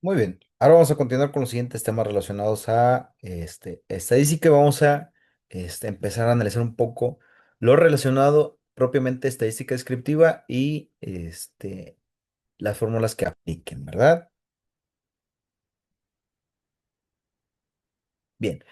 Muy bien. Ahora vamos a continuar con los siguientes temas relacionados a estadística. Vamos a empezar a analizar un poco lo relacionado propiamente a estadística descriptiva y las fórmulas que apliquen, ¿verdad? Bien.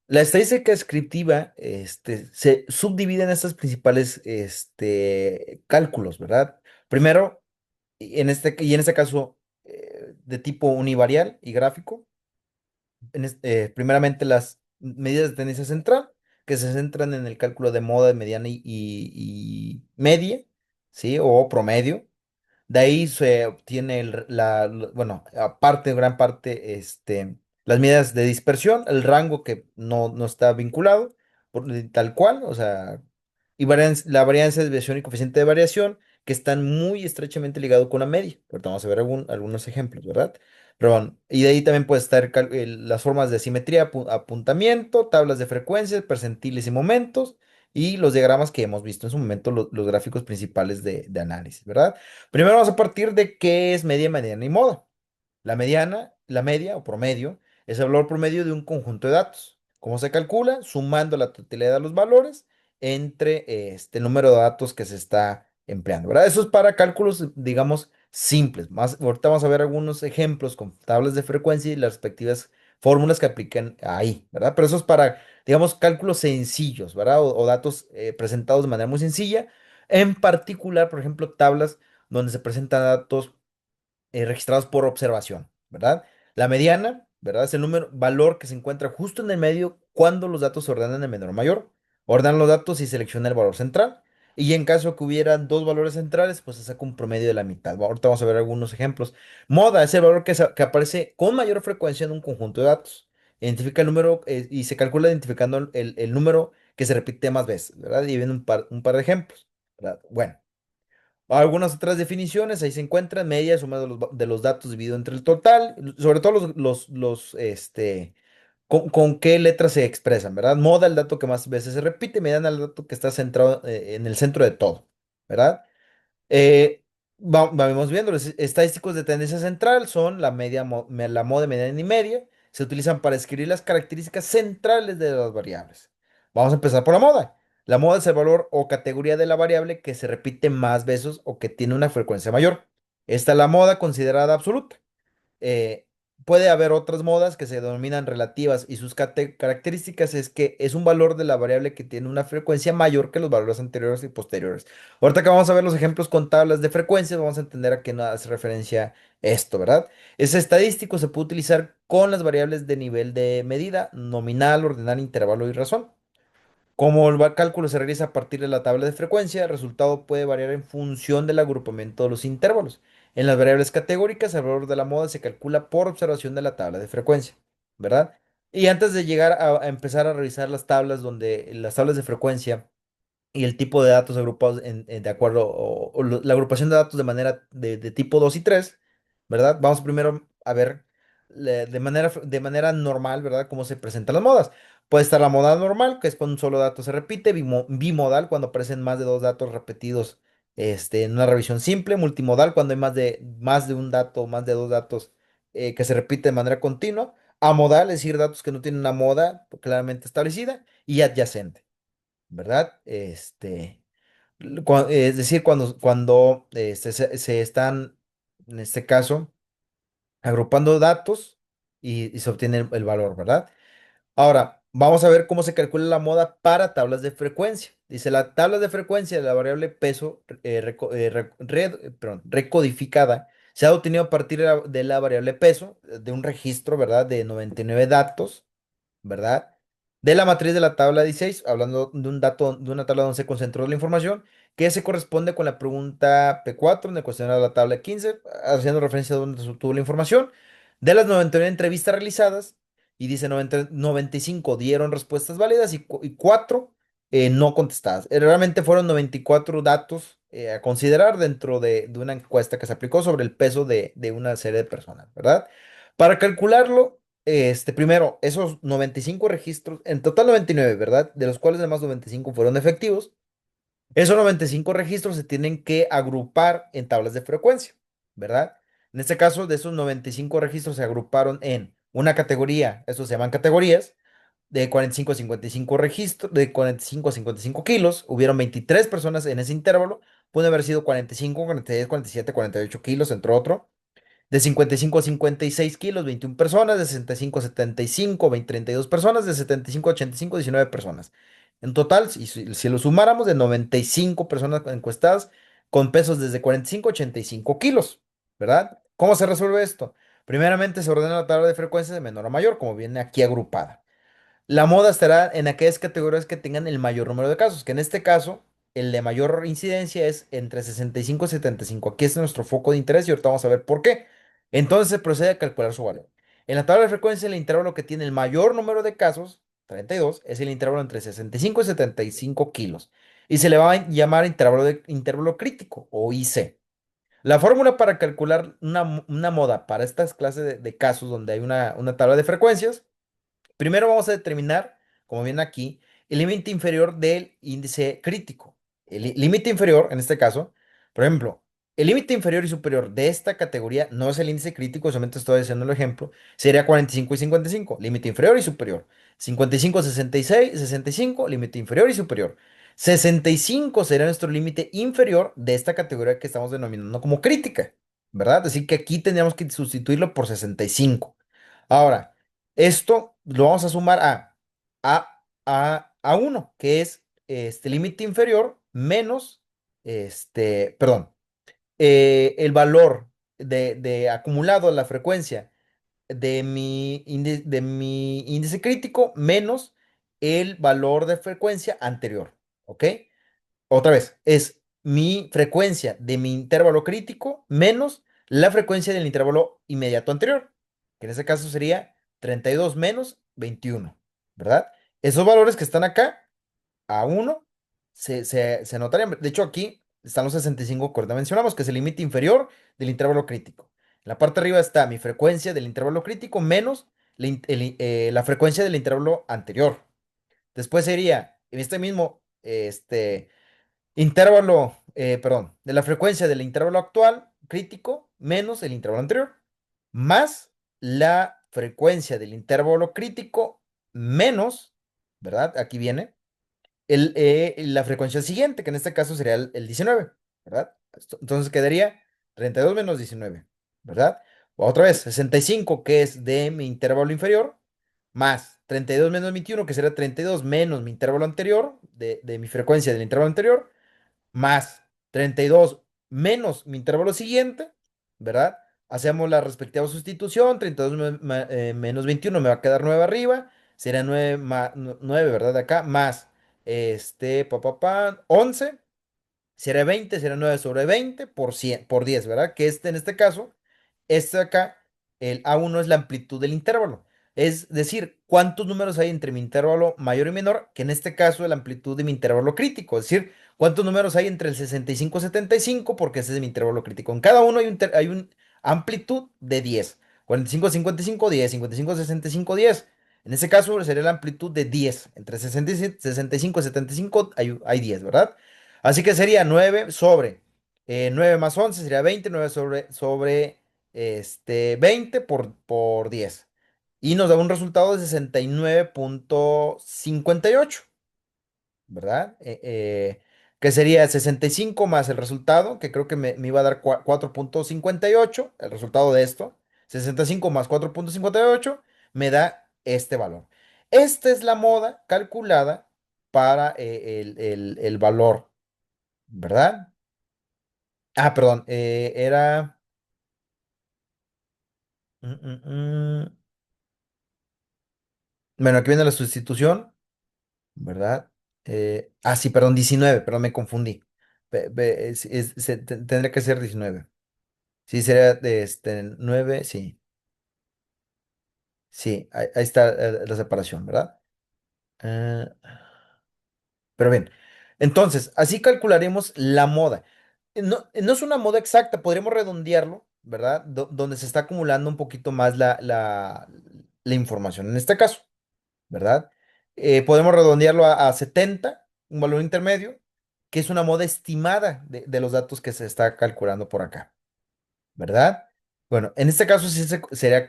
La estadística descriptiva se subdivide en estas principales cálculos, ¿verdad? Primero, y en este caso, de tipo univarial y gráfico. Primeramente las medidas de tendencia central, que se centran en el cálculo de moda de mediana y media, ¿sí? O promedio. De ahí se obtiene bueno, aparte, gran parte, las medidas de dispersión, el rango que no está vinculado, tal cual, o sea, y la varianza de desviación y coeficiente de variación, que están muy estrechamente ligados con la media. Ahorita vamos a ver algunos ejemplos, ¿verdad? Pero bueno, y de ahí también puede estar las formas de simetría, apuntamiento, tablas de frecuencias, percentiles y momentos, y los diagramas que hemos visto en su momento, los gráficos principales de análisis, ¿verdad? Primero vamos a partir de qué es media, mediana y moda. La mediana, la media o promedio, es el valor promedio de un conjunto de datos. ¿Cómo se calcula? Sumando la totalidad de los valores entre este número de datos que se está empleando, ¿verdad? Eso es para cálculos, digamos, simples. Ahorita vamos a ver algunos ejemplos con tablas de frecuencia y las respectivas fórmulas que aplican ahí, ¿verdad? Pero eso es para, digamos, cálculos sencillos, ¿verdad? O datos presentados de manera muy sencilla. En particular, por ejemplo, tablas donde se presentan datos registrados por observación, ¿verdad? La mediana, ¿verdad? Es el valor que se encuentra justo en el medio cuando los datos se ordenan de menor a mayor. Ordenan los datos y selecciona el valor central. Y en caso que hubieran dos valores centrales, pues se saca un promedio de la mitad. Ahorita vamos a ver algunos ejemplos. Moda es el valor que aparece con mayor frecuencia en un conjunto de datos. Identifica el número y se calcula identificando el número que se repite más veces, ¿verdad? Y viene un par de ejemplos, ¿verdad? Bueno. Algunas otras definiciones, ahí se encuentran media suma de los datos dividido entre el total, sobre todo con qué letras se expresan, ¿verdad? Moda, el dato que más veces se repite, mediana, el dato que está centrado en el centro de todo, ¿verdad? Eh, Vamos viendo, los estadísticos de tendencia central son la moda mediana y media. Se utilizan para escribir las características centrales de las variables. Vamos a empezar por la moda. La moda es el valor o categoría de la variable que se repite más veces o que tiene una frecuencia mayor. Esta es la moda considerada absoluta. eh, Puede haber otras modas que se denominan relativas y sus características es que es un valor de la variable que tiene una frecuencia mayor que los valores anteriores y posteriores. Ahorita que vamos a ver los ejemplos con tablas de frecuencias, vamos a entender a qué nos hace referencia esto, ¿verdad? Es estadístico, se puede utilizar con las variables de nivel de medida, nominal, ordinal, intervalo y razón. Como el cálculo se realiza a partir de la tabla de frecuencia, el resultado puede variar en función del agrupamiento de los intervalos. En las variables categóricas, el valor de la moda se calcula por observación de la tabla de frecuencia, ¿verdad? Y antes de llegar a empezar a revisar las tablas de frecuencia y el tipo de datos agrupados de acuerdo, o la agrupación de datos de manera de tipo 2 y 3, ¿verdad? Vamos primero a ver de manera normal, ¿verdad? Cómo se presentan las modas. Puede estar la moda normal, que es cuando un solo dato se repite, bimodal, cuando aparecen más de dos datos repetidos en una revisión simple, multimodal, cuando hay más de un dato, más de dos datos que se repite de manera continua, amodal, es decir, datos que no tienen una moda claramente establecida, y adyacente. ¿Verdad? Es decir, cuando se están, en este caso, agrupando datos y se obtiene el valor, ¿verdad? Ahora, vamos a ver cómo se calcula la moda para tablas de frecuencia. Dice, la tabla de frecuencia de la variable peso recodificada se ha obtenido a partir de la variable peso, de un registro, ¿verdad? De 99 datos, ¿verdad? De la matriz de la tabla 16, hablando de un dato, de una tabla donde se concentró la información, que se corresponde con la pregunta P4 en el cuestionario de la tabla 15, haciendo referencia a donde se obtuvo la información. De las 99 entrevistas realizadas, y dice 95 dieron respuestas válidas y 4 no contestadas. Realmente fueron 94 datos a considerar dentro de una encuesta que se aplicó sobre el peso de una serie de personas, ¿verdad? Para calcularlo, primero, esos 95 registros, en total 99, ¿verdad? De los cuales además 95 fueron efectivos. Esos 95 registros se tienen que agrupar en tablas de frecuencia, ¿verdad? En este caso, de esos 95 registros se agruparon en una categoría, estos se llaman categorías, de 45 a 55 registros, de 45 a 55 kilos. Hubieron 23 personas en ese intervalo. Puede haber sido 45, 46, 47, 48 kilos, entre otros. De 55 a 56 kilos, 21 personas. De 65 a 75, 20, 32 personas. De 75 a 85, 19 personas. En total, si lo sumáramos, de 95 personas encuestadas con pesos desde 45 a 85 kilos, ¿verdad? ¿Cómo se resuelve esto? Primeramente se ordena la tabla de frecuencias de menor a mayor, como viene aquí agrupada. La moda estará en aquellas categorías que tengan el mayor número de casos, que en este caso, el de mayor incidencia es entre 65 y 75. Aquí es nuestro foco de interés y ahorita vamos a ver por qué. Entonces se procede a calcular su valor. En la tabla de frecuencia, el intervalo que tiene el mayor número de casos, 32, es el intervalo entre 65 y 75 kilos. Y se le va a llamar intervalo crítico o IC. La fórmula para calcular una moda para estas clases de casos donde hay una tabla de frecuencias. Primero vamos a determinar, como viene aquí, el límite inferior del índice crítico. El límite inferior, en este caso, por ejemplo, el límite inferior y superior de esta categoría no es el índice crítico, solamente estoy haciendo el ejemplo, sería 45 y 55, límite inferior y superior. 55, 66, 65, límite inferior y superior. 65 será nuestro límite inferior de esta categoría que estamos denominando como crítica, ¿verdad? Así que aquí tendríamos que sustituirlo por 65. Ahora, esto lo vamos a sumar a 1, que es este límite inferior menos, perdón, el valor de acumulado de la frecuencia de mi índice crítico menos el valor de frecuencia anterior, ¿ok? Otra vez, es mi frecuencia de mi intervalo crítico menos la frecuencia del intervalo inmediato anterior, que en ese caso sería 32 menos 21, ¿verdad? Esos valores que están acá, a uno, se anotarían. De hecho, aquí están los 65 que ahorita mencionamos, que es el límite inferior del intervalo crítico. En la parte de arriba está mi frecuencia del intervalo crítico menos la frecuencia del intervalo anterior. Después sería, en este mismo, intervalo, perdón, de la frecuencia del intervalo actual crítico menos el intervalo anterior, más la frecuencia del intervalo crítico menos, ¿verdad? Aquí viene la frecuencia siguiente, que en este caso sería el 19, ¿verdad? Entonces quedaría 32 menos 19, ¿verdad? Otra vez, 65, que es de mi intervalo inferior, más 32 menos 21, que será 32 menos mi intervalo anterior, de mi frecuencia del intervalo anterior, más 32 menos mi intervalo siguiente, ¿verdad? Hacemos la respectiva sustitución, 32 menos 21 me va a quedar 9 arriba, será 9, 9, ¿verdad? De acá, más 11, será 20, será 9 sobre 20 por 100, por 10, ¿verdad? Que en este caso, este de acá, el A1 es la amplitud del intervalo. Es decir, cuántos números hay entre mi intervalo mayor y menor, que en este caso es la amplitud de mi intervalo crítico. Es decir, cuántos números hay entre el 65 y 75, porque ese es mi intervalo crítico. En cada uno hay un amplitud de 10. 45, 55, 10. 55, 65, 10. En ese caso sería la amplitud de 10. Entre 67, 65 y 75 hay 10, ¿verdad? Así que sería 9 sobre 9 más 11 sería 20, 9 sobre 20 por 10. Y nos da un resultado de 69,58, ¿verdad? Que sería 65 más el resultado, que creo que me iba a dar 4,58, el resultado de esto. 65 más 4,58 me da este valor. Esta es la moda calculada para el valor, ¿verdad? Ah, perdón, era... mm, mm, mm. Bueno, aquí viene la sustitución, ¿verdad? Sí, perdón, 19, perdón, me confundí. Tendría que ser 19. Sí, sería de 9, sí, sí, ahí está la separación, ¿verdad? Eh, pero bien, entonces, así calcularemos la moda. No es una moda exacta, podríamos redondearlo, ¿verdad? Donde se está acumulando un poquito más la información. En este caso, ¿verdad? Podemos redondearlo a 70, un valor intermedio, que es una moda estimada de los datos que se está calculando por acá, ¿verdad? Bueno, en este caso sí sería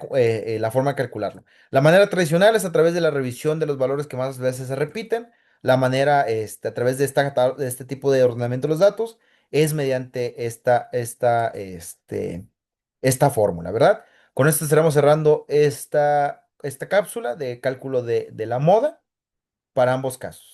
la forma de calcularlo. La manera tradicional es a través de la revisión de los valores que más veces se repiten. La manera, a través de de este tipo de ordenamiento de los datos, es mediante esta fórmula, ¿verdad? Con esto estaremos cerrando esta cápsula de cálculo de la moda para ambos casos.